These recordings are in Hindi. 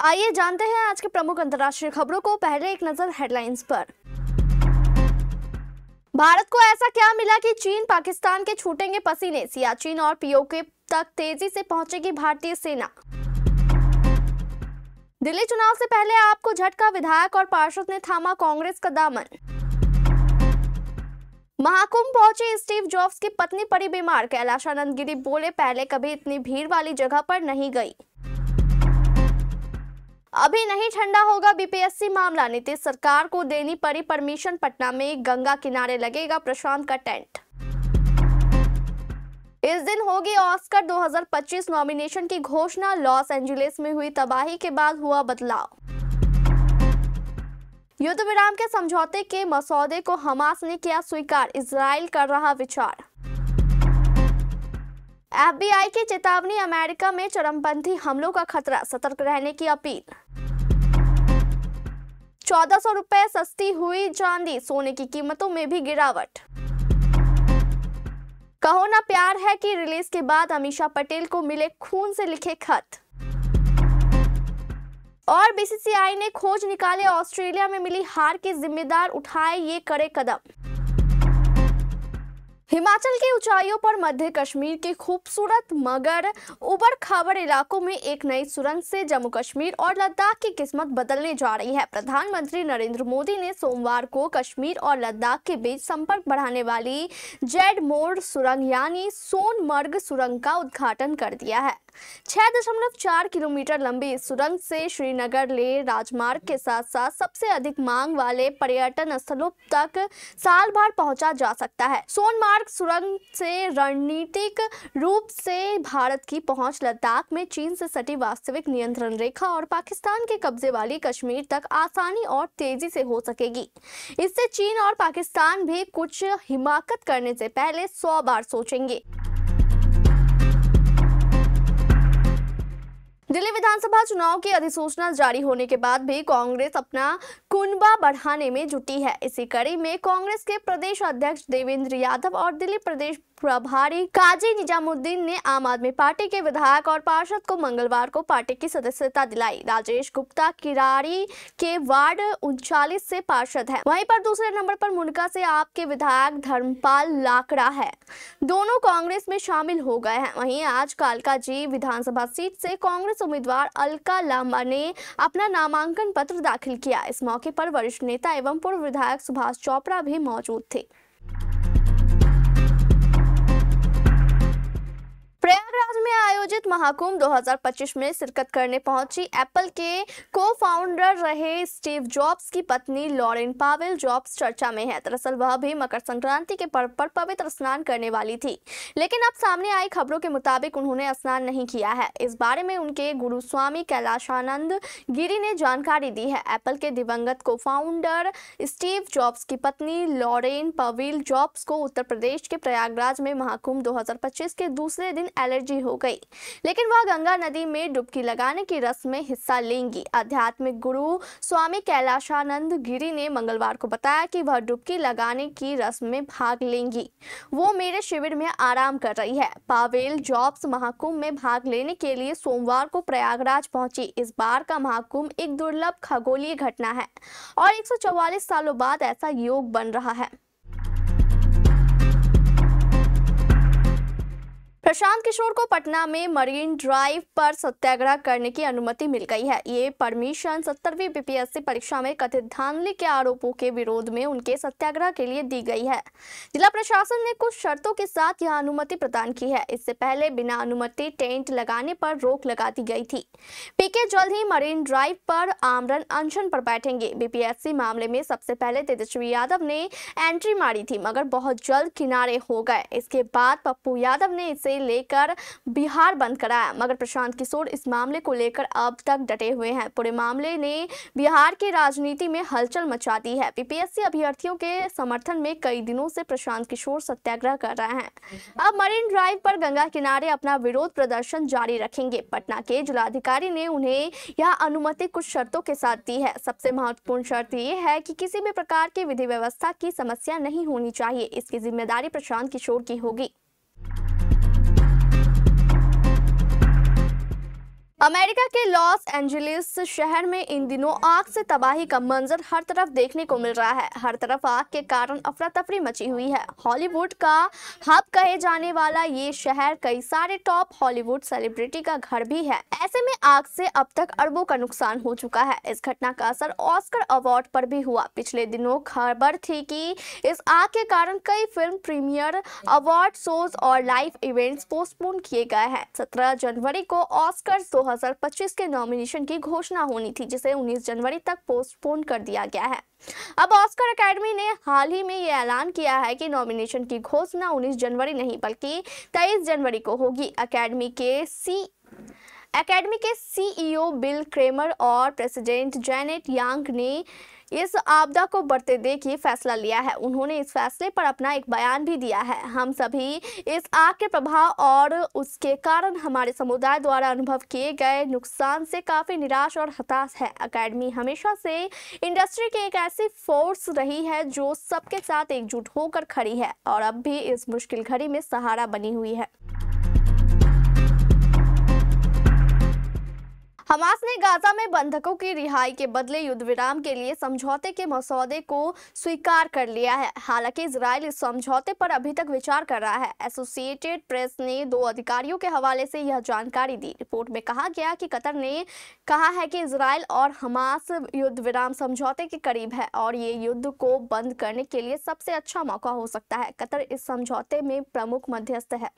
आइए जानते हैं आज के प्रमुख अंतर्राष्ट्रीय खबरों को। पहले एक नजर हेडलाइंस पर। भारत को ऐसा क्या मिला कि चीन पाकिस्तान के छूटेंगे पसीने, सियाचिन और पीओके तक तेजी से पहुंचेगी भारतीय सेना। दिल्ली चुनाव से पहले आपको झटका, विधायक और पार्षद ने थामा कांग्रेस का दामन। महाकुंभ पहुंचे स्टीव जॉब्स की पत्नी पड़ी बीमार, कैलाशानंद गिरी बोले पहले कभी इतनी भीड़ वाली जगह पर नहीं गई। अभी नहीं ठंडा होगा बीपीएससी मामला, नीतीश सरकार को देनी पड़ी परमिशन, पटना में गंगा किनारे लगेगा प्रशांत का टेंट। इस दिन होगी ऑस्कर 2025 नॉमिनेशन की घोषणा, लॉस एंजलिस में हुई तबाही के बाद हुआ बदलाव। युद्ध विराम के समझौते के मसौदे को हमास ने किया स्वीकार, इजराइल कर रहा विचार। एफबीआई की चेतावनी, अमेरिका में चरमपंथी हमलों का खतरा, सतर्क रहने की अपील। 1400 रुपए सस्ती हुई चांदी, सोने की कीमतों में भी गिरावट। कहो ना प्यार है कि रिलीज के बाद अमीषा पटेल को मिले खून से लिखे खत। और बीसीसीआई ने खोज निकाले, ऑस्ट्रेलिया में मिली हार के जिम्मेदार उठाए ये कड़े कदम। हिमाचल की ऊंचाइयों पर मध्य कश्मीर के खूबसूरत मगर उबड़ खाबड़ इलाकों में एक नई सुरंग से जम्मू कश्मीर और लद्दाख की किस्मत बदलने जा रही है। प्रधानमंत्री नरेंद्र मोदी ने सोमवार को कश्मीर और लद्दाख के बीच संपर्क बढ़ाने वाली जेड मोड़ सुरंग यानी सोनमर्ग सुरंग का उद्घाटन कर दिया है। 6.4 किलोमीटर लंबी इस सुरंग से श्रीनगर लेह राजमार्ग के साथ साथ सबसे अधिक मांग वाले पर्यटन स्थलों तक साल भर पहुंचा जा सकता है। सोनमार्ग सुरंग से रणनीतिक रूप से भारत की पहुंच लद्दाख में चीन से सटी वास्तविक नियंत्रण रेखा और पाकिस्तान के कब्जे वाली कश्मीर तक आसानी और तेजी से हो सकेगी। इससे चीन और पाकिस्तान भी कुछ हिमाकत करने से पहले 100 बार सोचेंगे। दिल्ली विधानसभा चुनाव की अधिसूचना जारी होने के बाद भी कांग्रेस अपना कुनबा बढ़ाने में जुटी है। इसी कड़ी में कांग्रेस के प्रदेश अध्यक्ष देवेंद्र यादव और दिल्ली प्रदेश प्रभारी काजी निजामुद्दीन ने आम आदमी पार्टी के विधायक और पार्षद को मंगलवार को पार्टी की सदस्यता दिलाई। राजेश गुप्ता किराड़ी के वार्ड 39 से पार्षद हैं। वहीं पर दूसरे नंबर पर मुनका से आपके विधायक धर्मपाल लाकड़ा है। दोनों कांग्रेस में शामिल हो गए हैं। वहीं आज कालकाजी विधानसभा सीट से कांग्रेस उम्मीदवार अलका लांबा ने अपना नामांकन पत्र दाखिल किया। इस मौके पर वरिष्ठ नेता एवं पूर्व विधायक सुभाष चोपड़ा भी मौजूद थे। प्रयागराज में आयोजित महाकुंभ 2025 में शिरकत करने पहुंची एप्पल के को-फाउंडर रहे स्टीव जॉब्स की पत्नी लॉरेन पावेल जॉब्स चर्चा में है। दरअसल वह भी मकर संक्रांति के पर्व पर पवित्र स्नान करने वाली थी, लेकिन अब सामने आई खबरों के मुताबिक उन्होंने स्नान नहीं किया है। इस बारे में उनके गुरु स्वामी कैलाशानंद गिरी ने जानकारी दी है। एप्पल के दिवंगत को-फाउंडर स्टीव जॉब्स की पत्नी लॉरेन पावेल जॉब्स को उत्तर प्रदेश के प्रयागराज में महाकुंभ 2025 के दूसरे दिन एलर्जी हो गई, लेकिन वह गंगा नदी में डुबकी लगाने की रस्म में हिस्सा लेंगी। आध्यात्मिक गुरु स्वामी कैलाशानंद गिरी ने मंगलवार को बताया कि वह डुबकी लगाने की रस्म में भाग लेंगी। वो मेरे शिविर में आराम कर रही है। पावेल जॉब्स महाकुंभ में भाग लेने के लिए सोमवार को प्रयागराज पहुंची। इस बार का महाकुंभ एक दुर्लभ खगोलीय घटना है और 144 सालों बाद ऐसा योग बन रहा है। प्रशांत किशोर को पटना में मरीन ड्राइव पर सत्याग्रह करने की अनुमति मिल गई है। ये परमिशन 70वीं बीपीएससी परीक्षा में कथित धांधली के आरोपों के विरोध में उनके सत्याग्रह के लिए दी गई है। जिला प्रशासन ने कुछ शर्तों के साथ यह अनुमति प्रदान की है। इससे पहले बिना अनुमति टेंट लगाने पर रोक लगा दी गई थी। पीके जल्द ही मरीन ड्राइव पर आमरण अनशन पर बैठेंगे। बीपीएससी मामले में सबसे पहले तेजस्वी यादव ने एंट्री मारी थी, मगर बहुत जल्द किनारे हो गए। इसके बाद पप्पू यादव ने इसे लेकर बिहार बंद कराया, मगर प्रशांत किशोर इस मामले को लेकर अब तक डटे हुए हैं। पूरे मामले ने बिहार की राजनीति में हलचल मचा दी है। बीपीएससी अभ्यर्थियों के समर्थन में कई दिनों से प्रशांत किशोर सत्याग्रह कर रहे हैं। अब मरीन ड्राइव पर गंगा किनारे अपना विरोध प्रदर्शन जारी रखेंगे। पटना के जिलाधिकारी ने उन्हें यह अनुमति कुछ शर्तों के साथ दी है। सबसे महत्वपूर्ण शर्त यह है कि किसी भी प्रकार की विधि व्यवस्था की समस्या नहीं होनी चाहिए। इसकी जिम्मेदारी प्रशांत किशोर की होगी। अमेरिका के लॉस एंजलिस शहर में इन दिनों आग से तबाही का मंजर हर तरफ देखने को मिल रहा है। हर तरफ आग के कारण अफरा तफरी मची हुई है। हॉलीवुड का हब कहे जाने वाला ये शहर कई सारे टॉप हॉलीवुड सेलिब्रिटी का घर भी है। ऐसे में आग से अब तक अरबों का नुकसान हो चुका है। इस घटना का असर ऑस्कर अवार्ड पर भी हुआ। पिछले दिनों खबर थी कि इस आग के कारण कई फिल्म प्रीमियर, अवार्ड शोज और लाइव इवेंट्स पोस्टपोन किए गए हैं। 17 जनवरी को ऑस्कर 2025 के नॉमिनेशन की घोषणा होनी थी, जिसे 19 जनवरी तक पोस्टपोन कर दिया गया है। अब ऑस्कर अकेडमी ने हाल ही में ये ऐलान किया है कि नॉमिनेशन की घोषणा 19 जनवरी नहीं बल्कि 23 जनवरी को होगी। अकेडमी के सीईओ बिल क्रेमर और प्रेसिडेंट जेनेट यांग ने इस आपदा को बढ़ते देख ये फैसला लिया है। उन्होंने इस फैसले पर अपना एक बयान भी दिया है। हम सभी इस आग के प्रभाव और उसके कारण हमारे समुदाय द्वारा अनुभव किए गए नुकसान से काफी निराश और हताश है। अकेडमी हमेशा से इंडस्ट्री की एक ऐसी फोर्स रही है जो सबके साथ एकजुट होकर खड़ी है और अब भी इस मुश्किल घड़ी में सहारा बनी हुई है। हमास ने गाजा में बंधकों की रिहाई के बदले युद्ध विराम के लिए समझौते के मसौदे को स्वीकार कर लिया है। हालांकि इजराइल इस समझौते पर अभी तक विचार कर रहा है। एसोसिएटेड प्रेस ने 2 अधिकारियों के हवाले से यह जानकारी दी। रिपोर्ट में कहा गया कि कतर ने कहा है कि इजराइल और हमास युद्ध विराम समझौते के करीब है और ये युद्ध को बंद करने के लिए सबसे अच्छा मौका हो सकता है। कतर इस समझौते में प्रमुख मध्यस्थ है।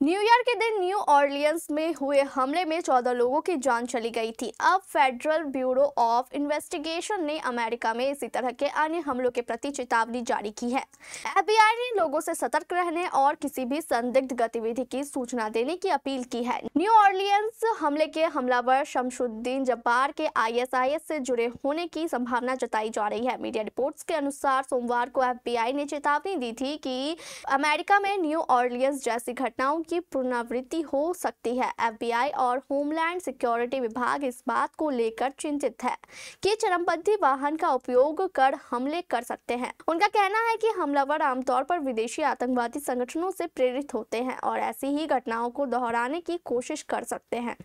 न्यू ईयर के दिन न्यू ऑरलियंस में हुए हमले में 14 लोगों की जान चली गई थी। अब फेडरल ब्यूरो ऑफ इन्वेस्टिगेशन ने अमेरिका में इसी तरह के अन्य हमलों के प्रति चेतावनी जारी की है। FBI ने लोगों से सतर्क रहने और किसी भी संदिग्ध गतिविधि की सूचना देने की अपील की है। न्यू ऑरलियंस हमले के हमलावर शमशुद्दीन जब्बार के ISIS से जुड़े होने की संभावना जताई जा रही है। मीडिया रिपोर्ट्स के अनुसार सोमवार को FBI ने चेतावनी दी थी कि अमेरिका में न्यू ऑरलियंस जैसी घटनाओं की पुनरावृत्ति हो सकती है। FBI और होमलैंड सिक्योरिटी विभाग इस बात को लेकर चिंतित है कि चरमपंथी वाहन का उपयोग कर हमले कर सकते हैं। उनका कहना है कि हमलावर आमतौर पर विदेशी आतंकवादी संगठनों से प्रेरित होते हैं और ऐसी ही घटनाओं को दोहराने की कोशिश कर सकते हैं।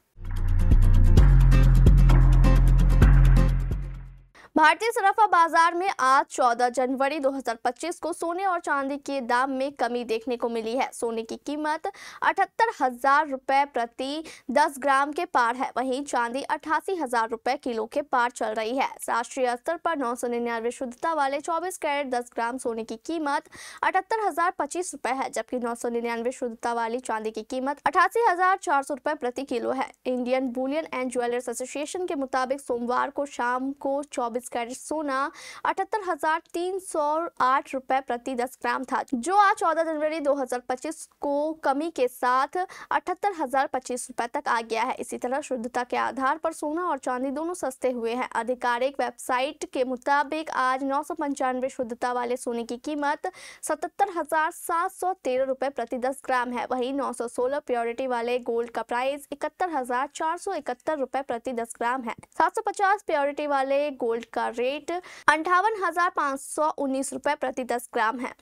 भारतीय सराफा बाजार में आज 14 जनवरी 2025 को सोने और चांदी के दाम में कमी देखने को मिली है। सोने की कीमत 78,000 रुपए प्रति 10 ग्राम के पार है, वहीं चांदी 88,000 रुपए किलो के पार चल रही है। राष्ट्रीय स्तर पर 999 शुद्धता वाले 24 कैरेट 10 ग्राम सोने की कीमत 78,025 रुपए है, जबकि 999 शुद्धता वाली चांदी की कीमत 88,400 रुपए प्रति किलो है। Indian Boolean and jewellers association के मुताबिक सोमवार को शाम को 24 कैरेट सोना 78,308 रुपए प्रति 10 ग्राम था, जो आज 14 जनवरी 2025 को कमी के साथ 78,025 रुपए तक आ गया है। इसी तरह शुद्धता के आधार पर सोना और चांदी दोनों सस्ते हुए हैं। आधिकारिक वेबसाइट के मुताबिक आज 995 शुद्धता वाले सोने की कीमत 77,713 रुपए प्रति 10 ग्राम है, वहीं 916 प्योरिटी वाले गोल्ड का प्राइस 71,471 रुपए प्रति 10 ग्राम है। 750 प्योरिटी वाले गोल्ड का रेट 58,519 रुपए प्रति 10 ग्राम है।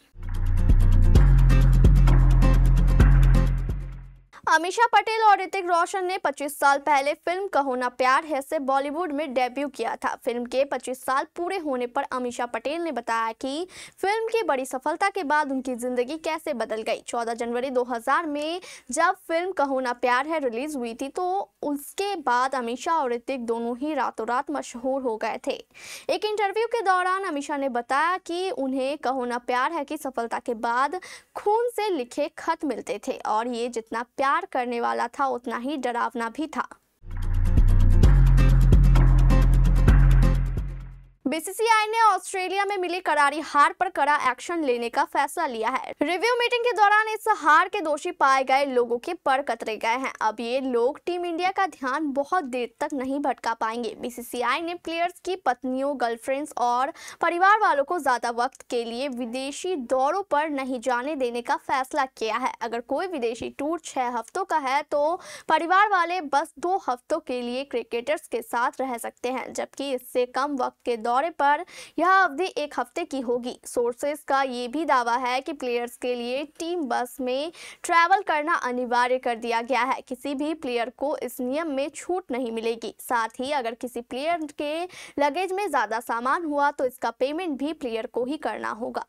अमीषा पटेल और ऋतिक रोशन ने 25 साल पहले फिल्म कहो ना प्यार है से बॉलीवुड में डेब्यू किया था। फिल्म के 25 साल पूरे होने पर अमीषा पटेल ने बताया कि फिल्म की बड़ी सफलता के बाद उनकी जिंदगी कैसे बदल गई। 14 जनवरी 2000 में जब फिल्म कहो ना प्यार है रिलीज हुई थी तो उसके बाद अमीषा और ऋतिक दोनों ही रातों रात मशहूर हो गए थे। एक इंटरव्यू के दौरान अमीषा ने बताया कि उन्हें कहो ना प्यार है की सफलता के बाद खून से लिखे खत मिलते थे और ये जितना प्यार करने वाला था उतना ही डरावना भी था। बीसीसीआई ने ऑस्ट्रेलिया में मिली करारी हार पर कड़ा एक्शन लेने का फैसला लिया है। रिव्यू मीटिंग के दौरान इस हार के दोषी पाए गए लोगों के पर कतरे गए हैं। अब ये लोग टीम इंडिया का ध्यान बहुत देर तक नहीं भटका पाएंगे। बीसीसीआई ने प्लेयर्स की पत्नियों, गर्लफ्रेंड्स और परिवार वालों को ज्यादा वक्त के लिए विदेशी दौरों पर नहीं जाने देने का फैसला किया है। अगर कोई विदेशी टूर 6 हफ्तों का है तो परिवार वाले बस 2 हफ्तों के लिए क्रिकेटर्स के साथ रह सकते हैं, जबकि इससे कम वक्त के दौरे दौरे पर यह अवधि 1 हफ्ते की होगी। सोर्सेस का ये भी दावा है कि प्लेयर्स के लिए टीम बस में ट्रैवल करना अनिवार्य कर दिया गया है। किसी भी प्लेयर को इस नियम में छूट नहीं मिलेगी। साथ ही अगर किसी प्लेयर के लगेज में ज़्यादा सामान हुआ तो इसका पेमेंट भी प्लेयर को ही करना होगा।